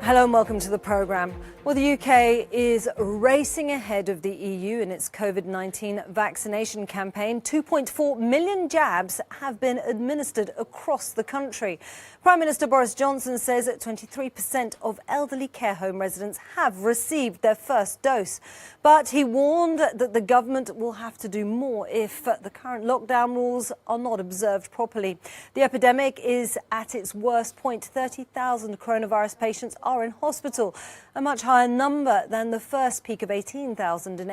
Hello and welcome to the programme. Well, the UK is racing ahead of the EU in its COVID-19 vaccination campaign. 2.4 million jabs have been administered across the country. Prime Minister Boris Johnson says that 23% of elderly care home residents have received their first dose. But he warned that the government will have to do more if the current lockdown rules are not observed properly. The epidemic is at its worst point. 30,000 coronavirus patients are in hospital, a much higher number than the first peak of 18,000 in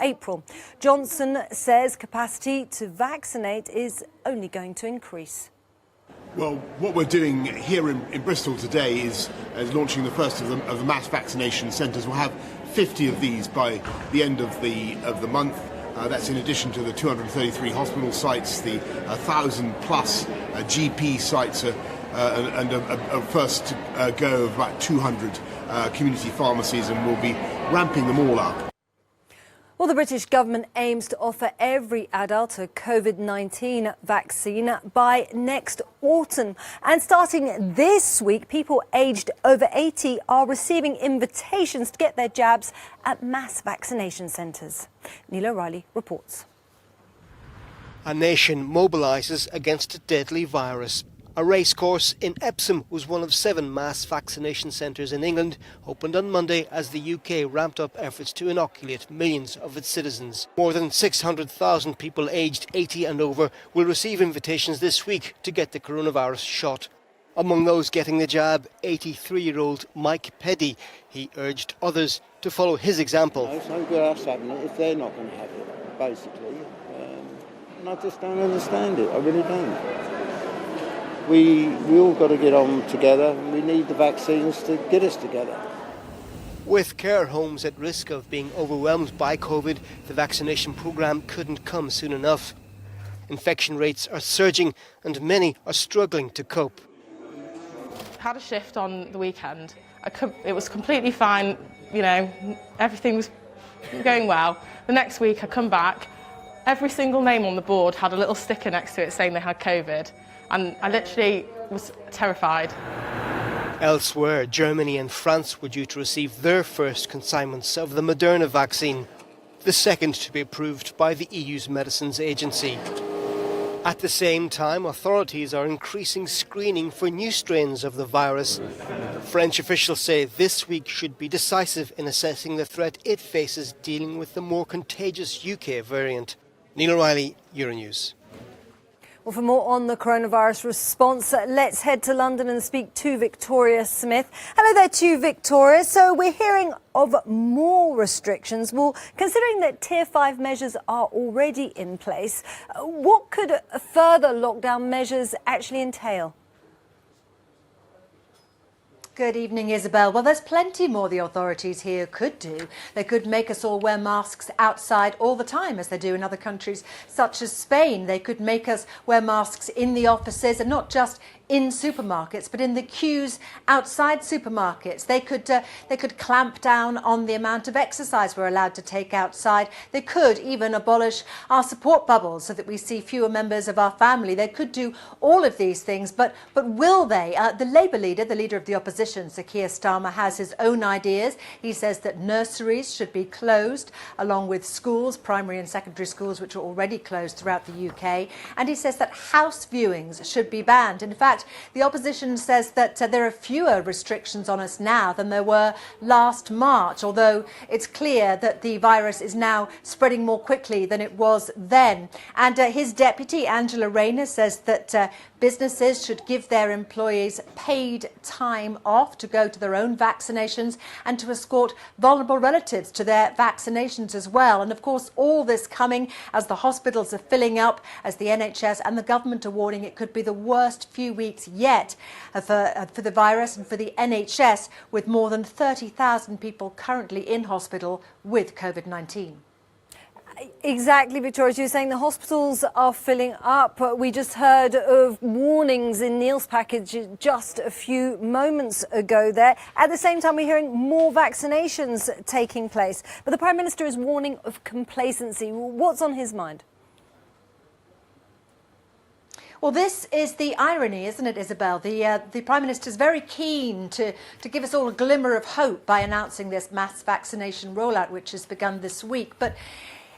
April. Johnson says capacity to vaccinate is only going to increase. Well, what we're doing here in Bristol today is launching the first of the mass vaccination centres. We'll have 50 of these by the end of the month. That's in addition to the 233 hospital sites, the 1,000 plus GP sites, and a first go of about 200 community pharmacies, and we'll be ramping them all up. Well, the British government aims to offer every adult a COVID-19 vaccine by next autumn. And starting this week, people aged over 80 are receiving invitations to get their jabs at mass vaccination centres. Neil O'Reilly reports. A nation mobilises against a deadly virus. A racecourse in Epsom was one of 7 mass vaccination centres in England, opened on Monday as the UK ramped up efforts to inoculate millions of its citizens. More than 600,000 people aged 80 and over will receive invitations this week to get the coronavirus shot. Among those getting the jab, 83-year-old Mike Peddy. He urged others to follow his example. It's no good us having it if they're not going to have it, basically. And I just don't understand it, I really don't. We all got to get on together. We need the vaccines to get us together. With care homes at risk of being overwhelmed by COVID, the vaccination programme couldn't come soon enough. Infection rates are surging and many are struggling to cope. I had a shift on the weekend. It was completely fine, everything was going well. The next week I come back, every single name on the board had a little sticker next to it saying they had COVID. And I literally was terrified. Elsewhere, Germany and France were due to receive their first consignments of the Moderna vaccine, the second to be approved by the EU's medicines agency. At the same time, authorities are increasing screening for new strains of the virus. French officials say this week should be decisive in assessing the threat it faces dealing with the more contagious UK variant. Neil O'Reilly, Euronews. Well, for more on the coronavirus response, let's head to London and speak to Victoria Smith. Hello there to you, Victoria. So we're hearing of more restrictions. Well, considering that Tier 5 measures are already in place, what could further lockdown measures actually entail? Good evening, Isabel. Well, there's plenty more the authorities here could do. They could make us all wear masks outside all the time, as they do in other countries such as Spain. They could make us wear masks in the offices, and not just in supermarkets, but in the queues outside supermarkets. They could clamp down on the amount of exercise we're allowed to take outside. They could even abolish our support bubbles so that we see fewer members of our family. They could do all of these things, but will they? The Labour leader, the leader of the opposition, Sir Keir Starmer, has his own ideas. He says that nurseries should be closed, along with schools, primary and secondary schools, which are already closed throughout the UK. And he says that house viewings should be banned. In fact, the opposition says that there are fewer restrictions on us now than there were last March, although it's clear that the virus is now spreading more quickly than it was then. And his deputy, Angela Rayner, says that businesses should give their employees paid time off to go to their own vaccinations and to escort vulnerable relatives to their vaccinations as well. And of course, all this coming as the hospitals are filling up, as the NHS and the government are warning it could be the worst few weeks yet for the virus and for the NHS, with more than 30,000 people currently in hospital with COVID-19. Exactly, Victoria. You're saying the hospitals are filling up. We just heard of warnings in Neil's package just a few moments ago there. At the same time, we're hearing more vaccinations taking place. But the Prime Minister is warning of complacency. What's on his mind? Well, this is the irony, isn't it, Isabel? The Prime Minister's very keen to give us all a glimmer of hope by announcing this mass vaccination rollout, which has begun this week. But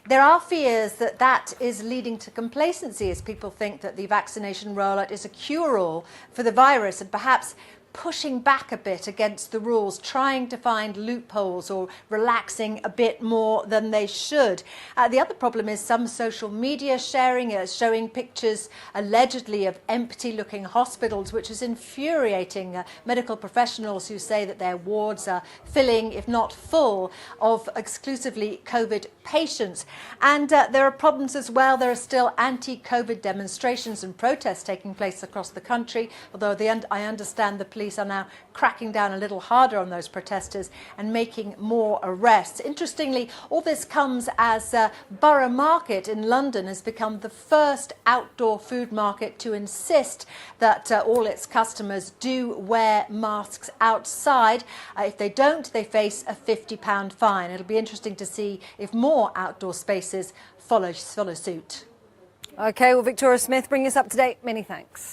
there are fears that that is leading to complacency as people think that the vaccination rollout is a cure-all for the virus and perhaps pushing back a bit against the rules, trying to find loopholes or relaxing a bit more than they should. The other problem is some social media sharing, showing pictures allegedly of empty-looking hospitals, which is infuriating medical professionals who say that their wards are filling, if not full, of exclusively COVID patients. And there are problems as well. There are still anti-COVID demonstrations and protests taking place across the country, although I understand the police are now cracking down a little harder on those protesters and making more arrests. Interestingly, all this comes as Borough Market in London has become the first outdoor food market to insist that all its customers do wear masks outside. If they don't, they face a £50 fine. It'll be interesting to see if more outdoor spaces follow suit. OK, well, Victoria Smith, bringing us up to date. Many thanks.